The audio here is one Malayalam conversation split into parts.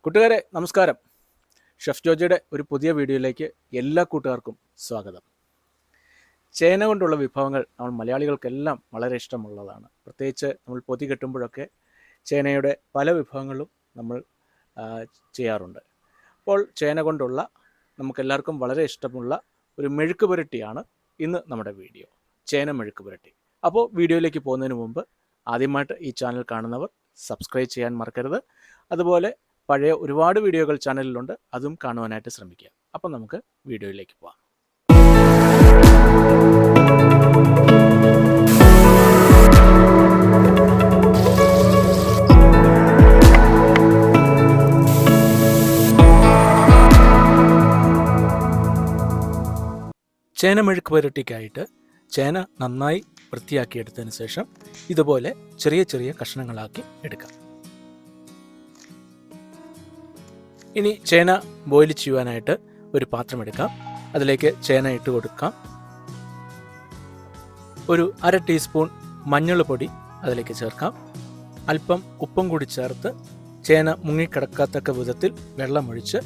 കൂട്ടുകാരെ നമസ്കാരം. ഷെഫ് ജോർജിയുടെ ഒരു പുതിയ വീഡിയോയിലേക്ക് എല്ലാ കൂട്ടുകാർക്കും സ്വാഗതം. ചേന കൊണ്ടുള്ള വിഭവങ്ങൾ നമ്മൾ മലയാളികൾക്കെല്ലാം വളരെ ഇഷ്ടമുള്ളതാണ്. പ്രത്യേകിച്ച് നമ്മൾ പൊതി കെട്ടുമ്പോഴൊക്കെ ചേനയുടെ പല വിഭവങ്ങളും നമ്മൾ ചെയ്യാറുണ്ട്. അപ്പോൾ ചേന കൊണ്ടുള്ള നമുക്കെല്ലാവർക്കും വളരെ ഇഷ്ടമുള്ള ഒരു മെഴുക്ക് പുരട്ടിയാണ് ഇന്ന് നമ്മുടെ വീഡിയോ, ചേന മെഴുക്ക് പുരട്ടി. അപ്പോൾ വീഡിയോയിലേക്ക് പോകുന്നതിന് മുമ്പ് ആദ്യമായിട്ട് ഈ ചാനൽ കാണുന്നവർ സബ്സ്ക്രൈബ് ചെയ്യാൻ മറക്കരുത്. അതുപോലെ പഴയ ഒരുപാട് വീഡിയോകൾ ചാനലിലുണ്ട്, അതും കാണുവാനായിട്ട് ശ്രമിക്കുക. അപ്പം നമുക്ക് വീഡിയോയിലേക്ക് പോകാം. ചേന മെഴുക്ക് പുരട്ടിക്കായിട്ട് ചേന നന്നായി വൃത്തിയാക്കിയെടുത്തതിന് ശേഷം ഇതുപോലെ ചെറിയ ചെറിയ കഷ്ണങ്ങളാക്കി എടുക്കാം. ഇനി ചേന ബോയിൽ ചെയ്യുവാനായിട്ട് ഒരു പാത്രം എടുക്കാം. അതിലേക്ക് ചേന ഇട്ട് കൊടുക്കാം. ഒരു 1/2 ടീസ്പൂൺ മഞ്ഞൾ പൊടി അതിലേക്ക് ചേർക്കാം. അല്പം ഉപ്പും കൂടി ചേർത്ത് ചേന മുങ്ങിക്കിടക്കത്തക്ക വിധത്തിൽ വെള്ളമൊഴിച്ച്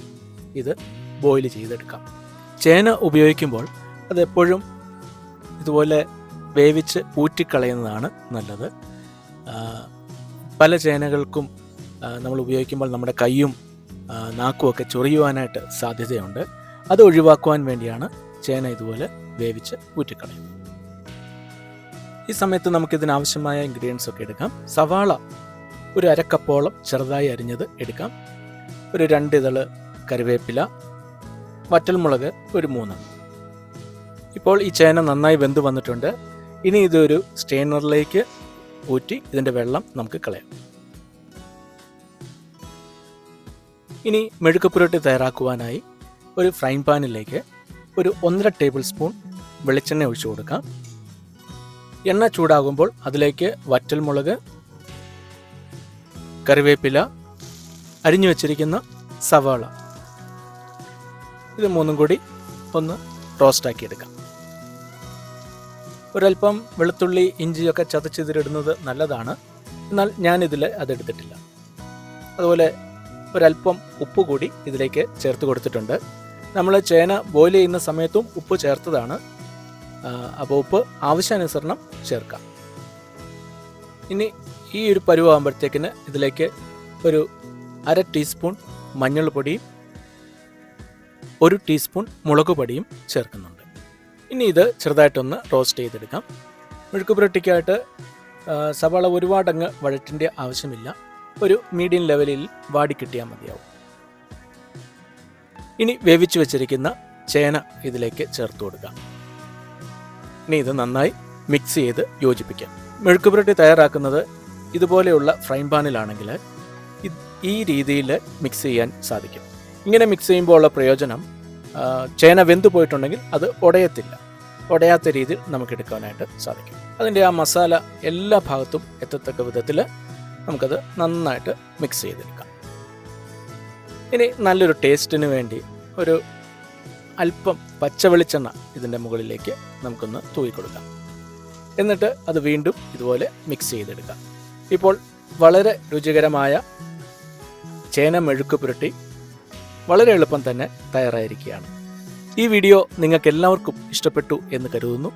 ഇത് ബോയിൽ ചെയ്തെടുക്കാം. ചേന ഉപയോഗിക്കുമ്പോൾ അതെപ്പോഴും ഇതുപോലെ വേവിച്ച് ഊറ്റിക്കളയുന്നതാണ് നല്ലത്. പല ചേനകൾക്കും നമ്മൾ ഉപയോഗിക്കുമ്പോൾ നമ്മുടെ കൈയും നാക്കുമൊക്കെ ചൊറിയുവാനായിട്ട് സാധ്യതയുണ്ട്. അത് ഒഴിവാക്കുവാൻ വേണ്ടിയാണ് ചേന ഇതുപോലെ വേവിച്ച് ഊറ്റിക്കളയുന്നത്. ഈ സമയത്ത് നമുക്കിതിനാവശ്യമായ ഇൻഗ്രീഡിയൻസ് ഒക്കെ എടുക്കാം. സവാള ഒരു 1/2 കപ്പോളം ചെറുതായി അരിഞ്ഞത് എടുക്കാം. ഒരു 2 ഇതള് കറിവേപ്പില, വറ്റൽമുളക് ഒരു 3. ഇപ്പോൾ ഈ ചേന നന്നായി വെന്ത് വന്നിട്ടുണ്ട്. ഇനി ഇതൊരു സ്ട്രെയിനറിലേക്ക് ഊറ്റി ഇതിൻ്റെ വെള്ളം നമുക്ക് കളയാം. ഇനി മെഴുക്ക് പുരട്ടി തയ്യാറാക്കുവാനായി ഒരു ഫ്രൈ പാനിലേക്ക് ഒരു 1.5 ടേബിൾ സ്പൂൺ വെളിച്ചെണ്ണ ഒഴിച്ചു കൊടുക്കാം. എണ്ണ ചൂടാകുമ്പോൾ അതിലേക്ക് വറ്റൽമുളക്, കറിവേപ്പില, അരിഞ്ഞു വച്ചിരിക്കുന്ന സവാള, ഇത് 3 കൂടി ഒന്ന് റോസ്റ്റാക്കി എടുക്കാം. ഒരൽപ്പം വെളുത്തുള്ളി ഇഞ്ചിയൊക്കെ ചതച്ചിതിരിടുന്നത് നല്ലതാണ്, എന്നാൽ ഞാനിതിൽ അതെടുത്തിട്ടില്ല. അതുപോലെ ഒരൽപ്പം ഉപ്പ് കൂടി ഇതിലേക്ക് ചേർത്ത് കൊടുത്തിട്ടുണ്ട്. നമ്മൾ ചേന ബോയിൽ ചെയ്യുന്ന സമയത്തും ഉപ്പ് ചേർത്തതാണ്, അപ്പോൾ ഉപ്പ് ആവശ്യാനുസരണം ചേർക്കാം. ഇനി ഈ ഒരു പരുവാകുമ്പോഴത്തേക്കിന് ഇതിലേക്ക് ഒരു 1/2 ടീസ്പൂൺ മഞ്ഞൾ പൊടിയും 1 ടീസ്പൂൺ മുളക് പൊടിയും ചേർക്കുന്നുണ്ട്. ഇനി ഇത് ചെറുതായിട്ടൊന്ന് റോസ്റ്റ് ചെയ്തെടുക്കാം. മെഴുക്ക് പുരട്ടിക്കായിട്ട് സവാള ഒരുപാടങ്ങ് വഴറ്റിൻ്റെ ആവശ്യമില്ല, ഒരു മീഡിയം ലെവലിൽ വാടിക്കിട്ടിയാൽ മതിയാവും. ഇനി വേവിച്ച് വെച്ചിരിക്കുന്ന ചേന ഇതിലേക്ക് ചേർത്ത് കൊടുക്കാം. ഇനി ഇത് നന്നായി മിക്സ് ചെയ്ത് യോജിപ്പിക്കാം. മെഴുക്ക് പുരട്ടി തയ്യാറാക്കുന്നത് ഇതുപോലെയുള്ള ഫ്രൈ പാനിലാണെങ്കിൽ ഈ രീതിയിൽ മിക്സ് ചെയ്യാൻ സാധിക്കും. ഇങ്ങനെ മിക്സ് ചെയ്യുമ്പോൾ ഉള്ള പ്രയോജനം, ചേന വെന്തു പോയിട്ടുണ്ടെങ്കിൽ അത് ഉടയാത്ത രീതിയിൽ നമുക്ക് എടുക്കാനായിട്ട് സാധിക്കും. അതിൻ്റെ ആ മസാല എല്ലാ ഭാഗത്തും എത്തത്തക്ക വിധത്തിൽ നമുക്കത് നന്നായിട്ട് മിക്സ് ചെയ്തെടുക്കാം. ഇനി നല്ലൊരു ടേസ്റ്റിന് വേണ്ടി ഒരു അല്പം പച്ച വെളിച്ചെണ്ണ ഇതിൻ്റെ മുകളിലേക്ക് നമുക്കൊന്ന് തൂക്കിക്കൊടുക്കാം. എന്നിട്ട് അത് വീണ്ടും ഇതുപോലെ മിക്സ് ചെയ്തെടുക്കാം. ഇപ്പോൾ വളരെ രുചികരമായ ചേന മെഴുക്ക് പുരട്ടി വളരെ എളുപ്പം തന്നെ തയ്യാറായിരിക്കുകയാണ്. ഈ വീഡിയോ നിങ്ങൾക്ക് എല്ലാവർക്കും ഇഷ്ടപ്പെട്ടു എന്ന് കരുതുന്നു.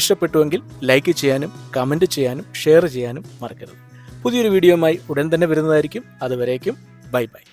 ഇഷ്ടപ്പെട്ടുവെങ്കിൽ ലൈക്ക് ചെയ്യാനും കമൻറ്റ് ചെയ്യാനും ഷെയർ ചെയ്യാനും മറക്കരുത്. പുതിയൊരു വീഡിയോയുമായി ഉടൻ തന്നെ വരുന്നതായിരിക്കും. അതുവരേക്കും ബൈ ബൈ.